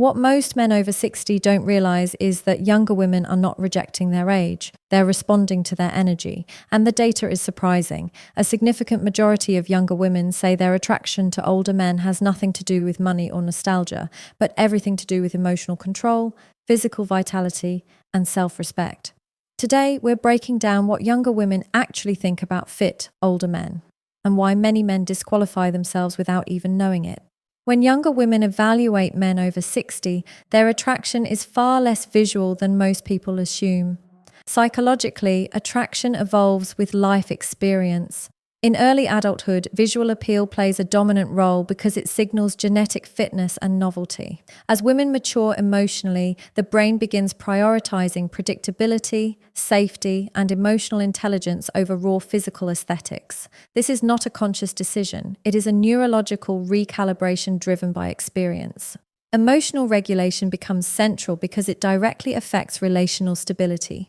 What most men over 60 don't realize is that younger women are not rejecting their age. They're responding to their energy. And the data is surprising. A significant majority of younger women say their attraction to older men has nothing to do with money or nostalgia, but everything to do with emotional control, physical vitality, and self-respect. Today, we're breaking down what younger women actually think about fit older men, and why many men disqualify themselves without even knowing it. When younger women evaluate men over 60, their attraction is far less visual than most people assume. Psychologically, attraction evolves with life experience. In early adulthood, visual appeal plays a dominant role because it signals genetic fitness and novelty. As women mature emotionally, the brain begins prioritizing predictability, safety, and emotional intelligence over raw physical aesthetics. This is not a conscious decision. It is a neurological recalibration driven by experience. Emotional regulation becomes central because it directly affects relational stability.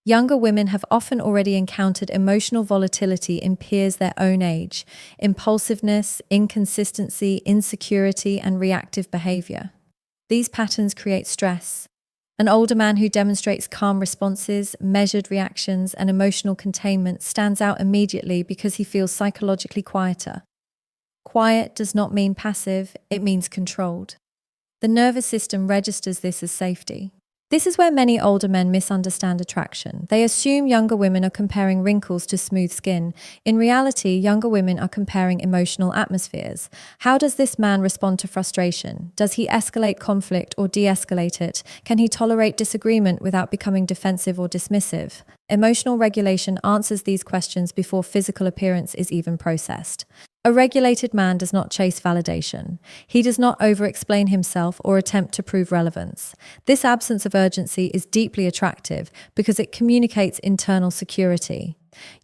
Younger women have often already encountered emotional volatility in peers their own age, impulsiveness, inconsistency, insecurity, and reactive behavior. These patterns create stress. An older man who demonstrates calm responses, measured reactions, and emotional containment stands out immediately because he feels psychologically quieter. Quiet does not mean passive, it means controlled. The nervous system registers this as safety. This is where many older men misunderstand attraction. They assume younger women are comparing wrinkles to smooth skin. In reality, younger women are comparing emotional atmospheres. How does this man respond to frustration? Does he escalate conflict or de-escalate it? Can he tolerate disagreement without becoming defensive or dismissive? Emotional regulation answers these questions before physical appearance is even processed. A regulated man does not chase validation. He does not over-explain himself or attempt to prove relevance. This absence of urgency is deeply attractive because it communicates internal security.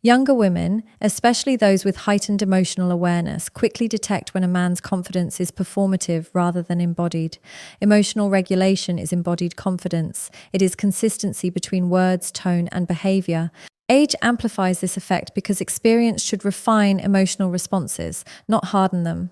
Younger women, especially those with heightened emotional awareness, quickly detect when a man's confidence is performative rather than embodied. Emotional regulation is embodied confidence. It is consistency between words, tone, and behavior. Age amplifies this effect because experience should refine emotional responses, not harden them.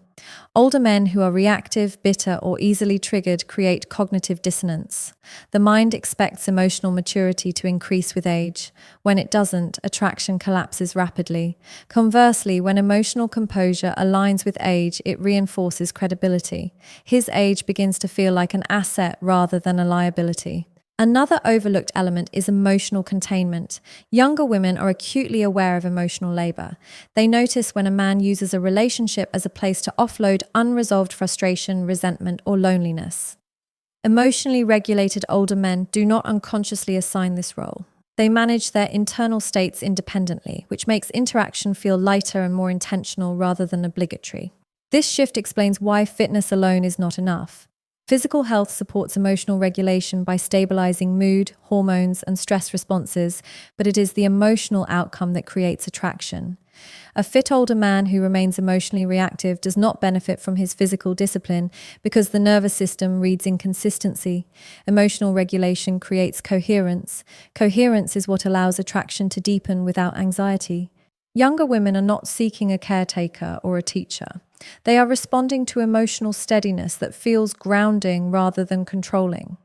Older men who are reactive, bitter, or easily triggered create cognitive dissonance. The mind expects emotional maturity to increase with age. When it doesn't, attraction collapses rapidly. Conversely, when emotional composure aligns with age, it reinforces credibility. His age begins to feel like an asset rather than a liability. Another overlooked element is emotional containment. Younger women are acutely aware of emotional labor. They notice when a man uses a relationship as a place to offload unresolved frustration, resentment, or loneliness. Emotionally regulated older men do not unconsciously assign this role. They manage their internal states independently, which makes interaction feel lighter and more intentional rather than obligatory. This shift explains why fitness alone is not enough. Physical health supports emotional regulation by stabilizing mood, hormones, and stress responses, but it is the emotional outcome that creates attraction. A fit older man who remains emotionally reactive does not benefit from his physical discipline because the nervous system reads inconsistency. Emotional regulation creates coherence. Coherence is what allows attraction to deepen without anxiety. Younger women are not seeking a caretaker or a teacher. They are responding to emotional steadiness that feels grounding rather than controlling.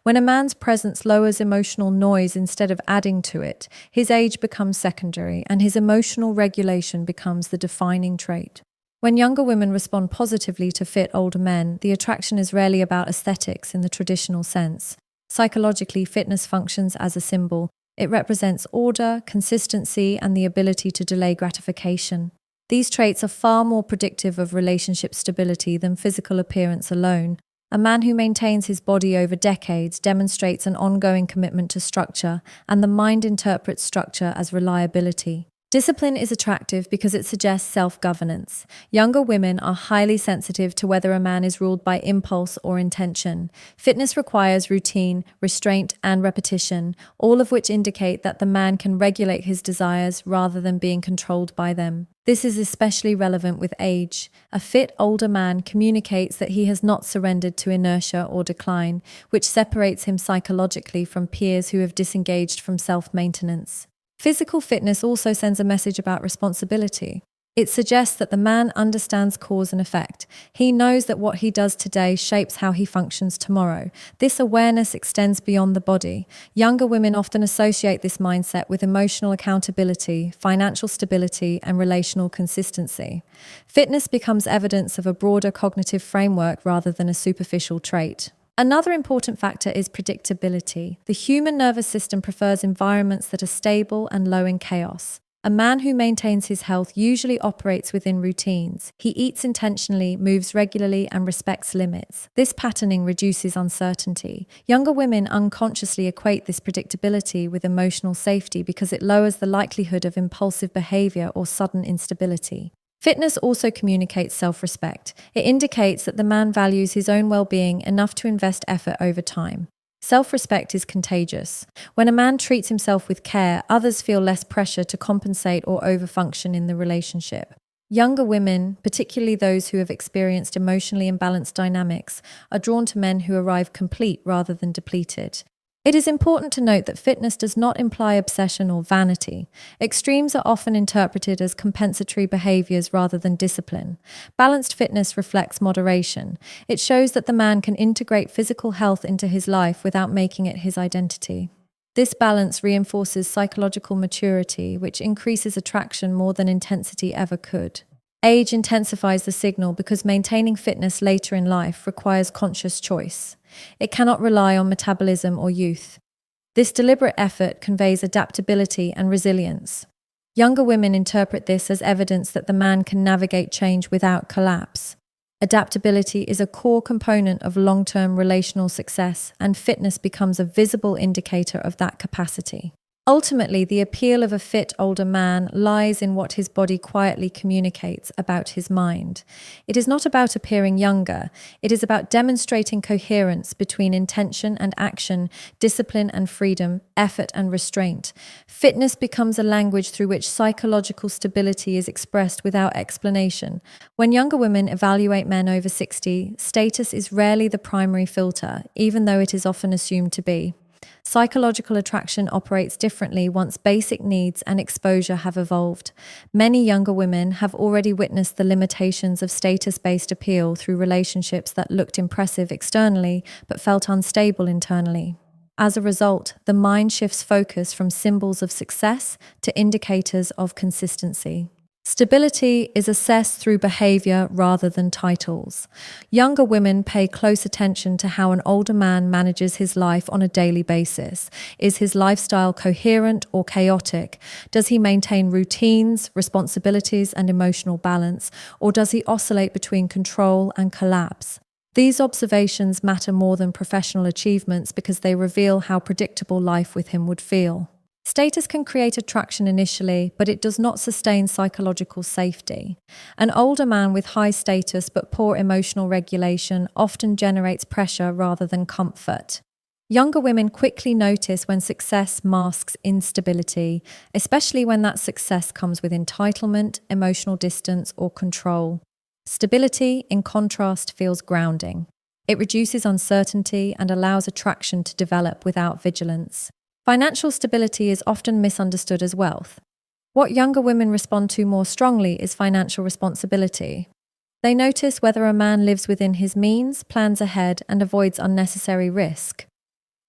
When a man's presence lowers emotional noise instead of adding to it, his age becomes secondary and his emotional regulation becomes the defining trait. When younger women respond positively to fit older men, the attraction is rarely about aesthetics in the traditional sense. Psychologically, fitness functions as a symbol. It represents order, consistency, and the ability to delay gratification. These traits are far more predictive of relationship stability than physical appearance alone. A man who maintains his body over decades demonstrates an ongoing commitment to structure, and the mind interprets structure as reliability. Discipline is attractive because it suggests self-governance. Younger women are highly sensitive to whether a man is ruled by impulse or intention. Fitness requires routine, restraint, and repetition, all of which indicate that the man can regulate his desires rather than being controlled by them. This is especially relevant with age. A fit older man communicates that he has not surrendered to inertia or decline, which separates him psychologically from peers who have disengaged from self-maintenance. Physical fitness also sends a message about responsibility. It suggests that the man understands cause and effect. He knows that what he does today shapes how he functions tomorrow. This awareness extends beyond the body. Younger women often associate this mindset with emotional accountability, financial stability, and relational consistency. Fitness becomes evidence of a broader cognitive framework rather than a superficial trait. Another important factor is predictability. The human nervous system prefers environments that are stable and low in chaos. A man who maintains his health usually operates within routines. He eats intentionally, moves regularly, and respects limits. This patterning reduces uncertainty. Younger women unconsciously equate this predictability with emotional safety because it lowers the likelihood of impulsive behavior or sudden instability. Fitness also communicates self-respect. It indicates that the man values his own well-being enough to invest effort over time. Self-respect is contagious. When a man treats himself with care, others feel less pressure to compensate or overfunction in the relationship. Younger women, particularly those who have experienced emotionally imbalanced dynamics, are drawn to men who arrive complete rather than depleted. It is important to note that fitness does not imply obsession or vanity. Extremes are often interpreted as compensatory behaviors rather than discipline. Balanced fitness reflects moderation. It shows that the man can integrate physical health into his life without making it his identity. This balance reinforces psychological maturity, which increases attraction more than intensity ever could. Age intensifies the signal because maintaining fitness later in life requires conscious choice. It cannot rely on metabolism or youth. This deliberate effort conveys adaptability and resilience. Younger women interpret this as evidence that the man can navigate change without collapse. Adaptability is a core component of long-term relational success, and fitness becomes a visible indicator of that capacity. Ultimately, the appeal of a fit older man lies in what his body quietly communicates about his mind. It is not about appearing younger. It is about demonstrating coherence between intention and action, discipline and freedom, effort and restraint. Fitness becomes a language through which psychological stability is expressed without explanation. When younger women evaluate men over 60, status is rarely the primary filter, even though it is often assumed to be. Psychological attraction operates differently once basic needs and exposure have evolved. Many younger women have already witnessed the limitations of status-based appeal through relationships that looked impressive externally but felt unstable internally. As a result, the mind shifts focus from symbols of success to indicators of consistency. Stability is assessed through behavior rather than titles. Younger women pay close attention to how an older man manages his life on a daily basis. Is his lifestyle coherent or chaotic? Does he maintain routines, responsibilities, and emotional balance? Or does he oscillate between control and collapse? These observations matter more than professional achievements because they reveal how predictable life with him would feel. Status can create attraction initially, but it does not sustain psychological safety. An older man with high status but poor emotional regulation often generates pressure rather than comfort. Younger women quickly notice when success masks instability, especially when that success comes with entitlement, emotional distance, or control. Stability, in contrast, feels grounding. It reduces uncertainty and allows attraction to develop without vigilance. Financial stability is often misunderstood as wealth. What younger women respond to more strongly is financial responsibility. They notice whether a man lives within his means, plans ahead, and avoids unnecessary risk.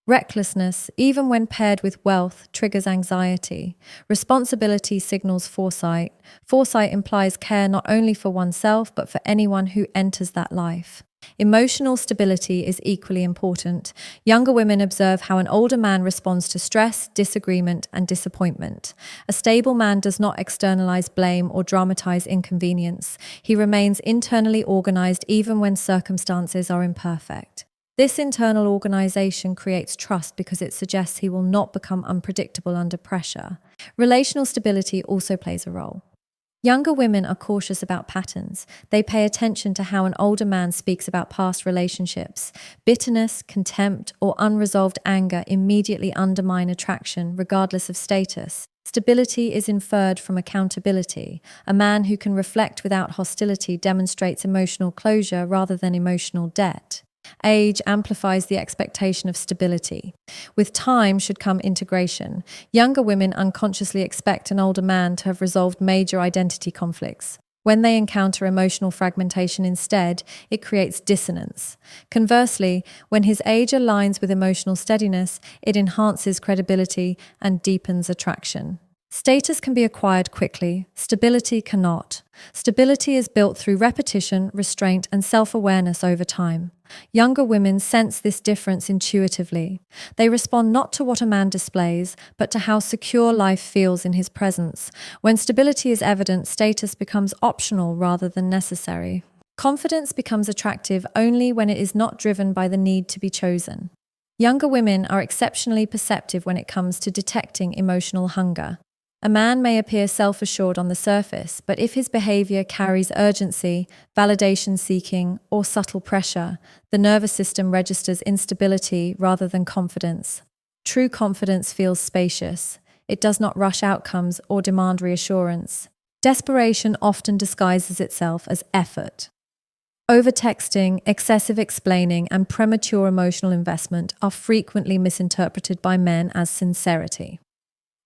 Recklessness, even when paired with wealth, triggers anxiety. Responsibility signals foresight. Foresight implies care not only for oneself, but for anyone who enters that life. Emotional stability is equally important. Younger women observe how an older man responds to stress, disagreement, and disappointment. A stable man does not externalize blame or dramatize inconvenience. He remains internally organized even when circumstances are imperfect. This internal organization creates trust because it suggests he will not become unpredictable under pressure. Relational stability also plays a role. Younger women are cautious about patterns. They pay attention to how an older man speaks about past relationships. Bitterness, contempt, or unresolved anger immediately undermine attraction, regardless of status. Stability is inferred from accountability. A man who can reflect without hostility demonstrates emotional closure rather than emotional debt. Age amplifies the expectation of stability. With time should come integration. Younger women unconsciously expect an older man to have resolved major identity conflicts. When they encounter emotional fragmentation instead, it creates dissonance. Conversely, when his age aligns with emotional steadiness, it enhances credibility and deepens attraction. Status can be acquired quickly, stability cannot. Stability is built through repetition, restraint, and self-awareness over time. Younger women sense this difference intuitively. They respond not to what a man displays, but to how secure life feels in his presence. When stability is evident, status becomes optional rather than necessary. Confidence becomes attractive only when it is not driven by the need to be chosen. Younger women are exceptionally perceptive when it comes to detecting emotional hunger. A man may appear self-assured on the surface, but if his behavior carries urgency, validation-seeking, or subtle pressure, the nervous system registers instability rather than confidence. True confidence feels spacious. It does not rush outcomes or demand reassurance. Desperation often disguises itself as effort. Overtexting, excessive explaining, and premature emotional investment are frequently misinterpreted by men as sincerity.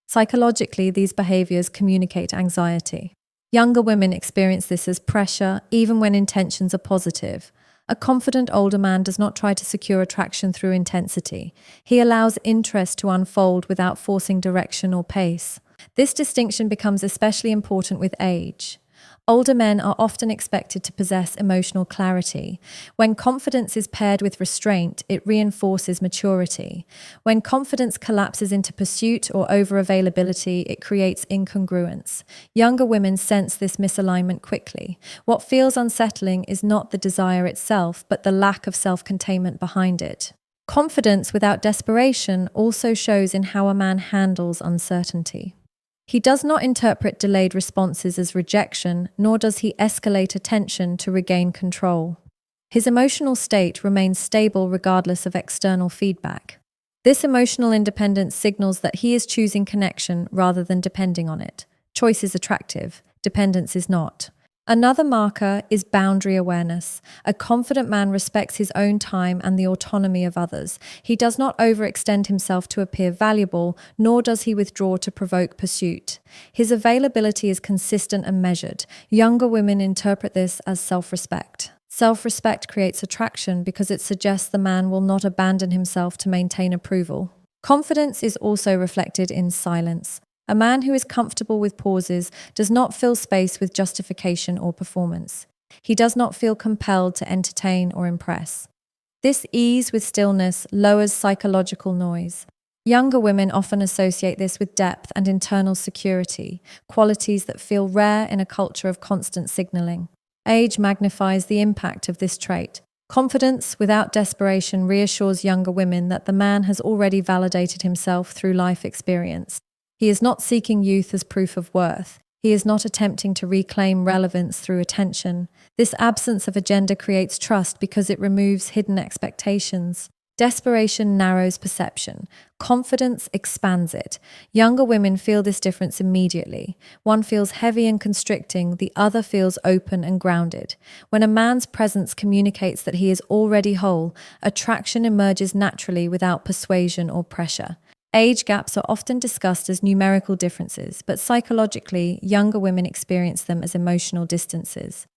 Psychologically, these behaviors communicate anxiety. Younger women experience this as pressure, even when intentions are positive. A confident older man does not try to secure attraction through intensity. He allows interest to unfold without forcing direction or pace. This distinction becomes especially important with age. Older men are often expected to possess emotional clarity. When confidence is paired with restraint, it reinforces maturity. When confidence collapses into pursuit or over-availability, it creates incongruence. Younger women sense this misalignment quickly. What feels unsettling is not the desire itself, but the lack of self-containment behind it. Confidence without desperation also shows in how a man handles uncertainty. He does not interpret delayed responses as rejection, nor does he escalate attention to regain control. His emotional state remains stable regardless of external feedback. This emotional independence signals that he is choosing connection rather than depending on it. Choice is attractive, dependence is not. Another marker is boundary awareness. A confident man respects his own time and the autonomy of others. He does not overextend himself to appear valuable, nor does he withdraw to provoke pursuit. His availability is consistent and measured. Younger women interpret this as self-respect. Self-respect creates attraction because it suggests the man will not abandon himself to maintain approval. Confidence is also reflected in silence. A man who is comfortable with pauses does not fill space with justification or performance. He does not feel compelled to entertain or impress. This ease with stillness lowers psychological noise. Younger women often associate this with depth and internal security, qualities that feel rare in a culture of constant signaling. Age magnifies the impact of this trait. Confidence without desperation reassures younger women that the man has already validated himself through life experience. He is not seeking youth as proof of worth. He is not attempting to reclaim relevance through attention. This absence of agenda creates trust because it removes hidden expectations. Desperation narrows perception. Confidence expands it. Younger women feel this difference immediately. One feels heavy and constricting, the other feels open and grounded. When a man's presence communicates that he is already whole, attraction emerges naturally without persuasion or pressure. Age gaps are often discussed as numerical differences, but psychologically, younger women experience them as emotional distances.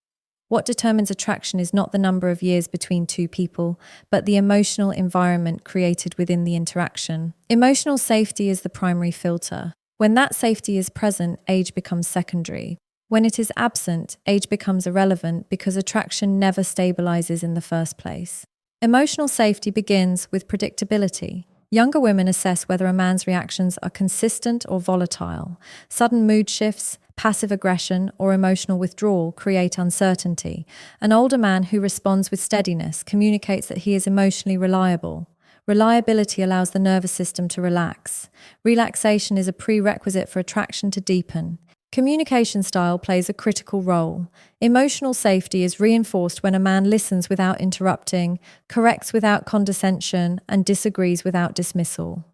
What determines attraction is not the number of years between two people, but the emotional environment created within the interaction. Emotional safety is the primary filter. When that safety is present, age becomes secondary. When it is absent, age becomes irrelevant because attraction never stabilizes in the first place. Emotional safety begins with predictability. Younger women assess whether a man's reactions are consistent or volatile. Sudden mood shifts, passive aggression, or emotional withdrawal create uncertainty. An older man who responds with steadiness communicates that he is emotionally reliable. Reliability allows the nervous system to relax. Relaxation is a prerequisite for attraction to deepen. Communication style plays a critical role. Emotional safety is reinforced when a man listens without interrupting, corrects without condescension, and disagrees without dismissal.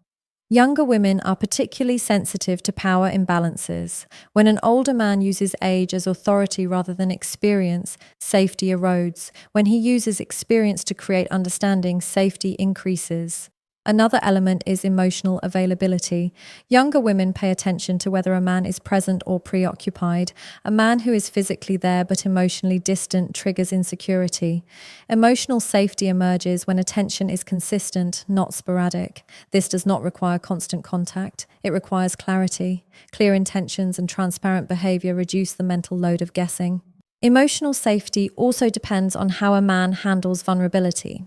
Younger women are particularly sensitive to power imbalances. When an older man uses age as authority rather than experience, safety erodes. When he uses experience to create understanding, safety increases. Another element is emotional availability. Younger women pay attention to whether a man is present or preoccupied. A man who is physically there but emotionally distant triggers insecurity. Emotional safety emerges when attention is consistent, not sporadic. This does not require constant contact. It requires clarity. Clear intentions and transparent behavior reduce the mental load of guessing. Emotional safety also depends on how a man handles vulnerability.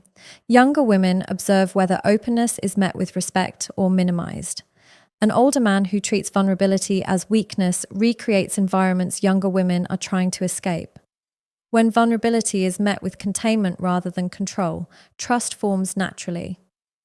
Younger women observe whether openness is met with respect or minimized. An older man who treats vulnerability as weakness recreates environments younger women are trying to escape. When vulnerability is met with containment rather than control, trust forms naturally.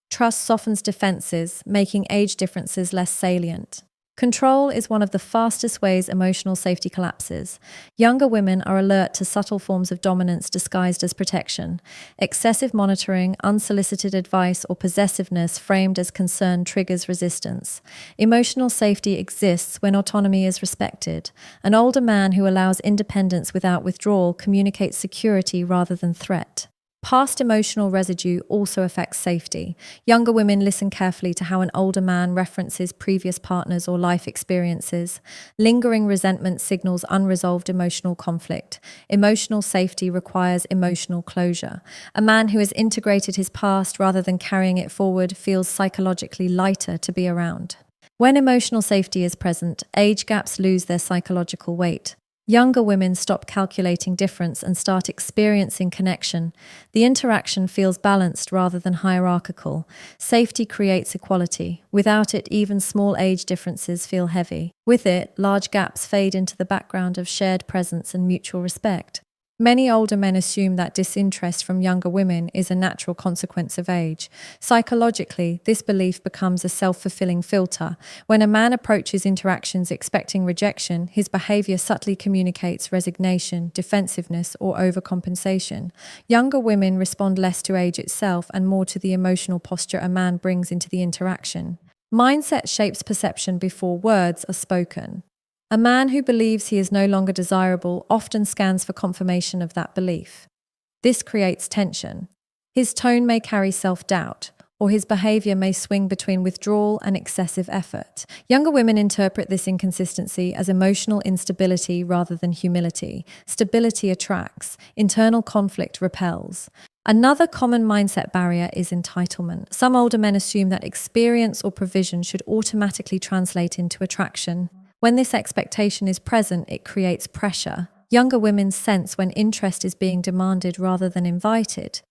Trust softens defenses, making age differences less salient. Control is one of the fastest ways emotional safety collapses. Younger women are alert to subtle forms of dominance disguised as protection. Excessive monitoring, unsolicited advice, or possessiveness framed as concern triggers resistance. Emotional safety exists when autonomy is respected. An older man who allows independence without withdrawal communicates security rather than threat. Past emotional residue also affects safety. Younger women listen carefully to how an older man references previous partners or life experiences. Lingering resentment signals unresolved emotional conflict. Emotional safety requires emotional closure. A man who has integrated his past rather than carrying it forward feels psychologically lighter to be around. When emotional safety is present, age gaps lose their psychological weight. Younger women stop calculating difference and start experiencing connection. The interaction feels balanced rather than hierarchical. Safety creates equality. Without it, even small age differences feel heavy. With it, large gaps fade into the background of shared presence and mutual respect. Many older men assume that disinterest from younger women is a natural consequence of age. Psychologically, this belief becomes a self-fulfilling filter. When a man approaches interactions expecting rejection, his behavior subtly communicates resignation, defensiveness, or overcompensation. Younger women respond less to age itself and more to the emotional posture a man brings into the interaction. Mindset shapes perception before words are spoken. A man who believes he is no longer desirable often scans for confirmation of that belief. This creates tension. His tone may carry self-doubt, or his behavior may swing between withdrawal and excessive effort. Younger women interpret this inconsistency as emotional instability rather than humility. Stability attracts, internal conflict repels. Another common mindset barrier is entitlement. Some older men assume that experience or provision should automatically translate into attraction. When this expectation is present, it creates pressure. Younger women sense when interest is being demanded rather than invited.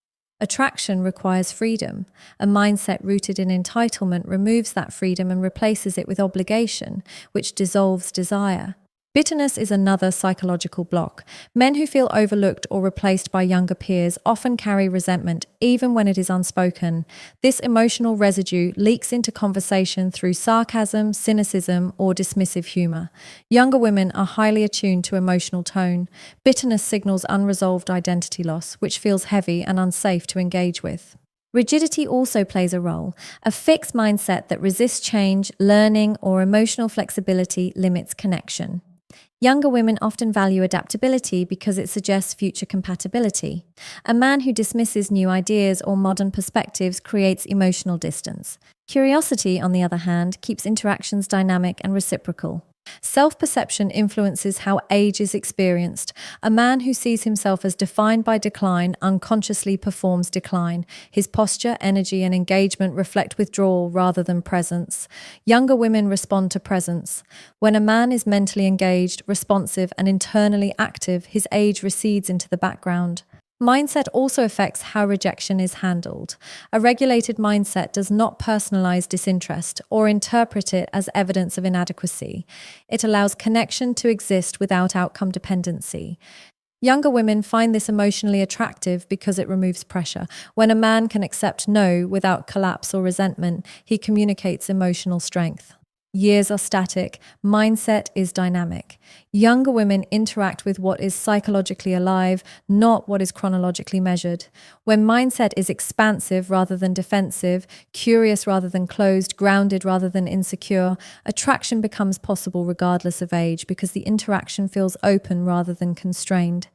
Attraction requires freedom. A mindset rooted in entitlement removes that freedom and replaces it with obligation, which dissolves desire. Bitterness is another psychological block. Men who feel overlooked or replaced by younger peers often carry resentment, even when it is unspoken. This emotional residue leaks into conversation through sarcasm, cynicism, or dismissive humor. Younger women are highly attuned to emotional tone. Bitterness signals unresolved identity loss, which feels heavy and unsafe to engage with. Rigidity also plays a role. A fixed mindset that resists change, learning, or emotional flexibility limits connection. Younger women often value adaptability because it suggests future compatibility. A man who dismisses new ideas or modern perspectives creates emotional distance. Curiosity, on the other hand, keeps interactions dynamic and reciprocal. Self-perception influences how age is experienced. A man who sees himself as defined by decline unconsciously performs decline. His posture, energy, and engagement reflect withdrawal rather than presence. Younger women respond to presence. When a man is mentally engaged, responsive, and internally active, his age recedes into the background. Mindset also affects how rejection is handled. A regulated mindset does not personalize disinterest or interpret it as evidence of inadequacy. It allows connection to exist without outcome dependency. Younger women find this emotionally attractive because it removes pressure. When a man can accept no without collapse or resentment, he communicates emotional strength. Years are static, mindset is dynamic. Younger women interact with what is psychologically alive, not what is chronologically measured. When mindset is expansive rather than defensive, curious rather than closed, grounded rather than insecure, attraction becomes possible regardless of age because the interaction feels open rather than constrained.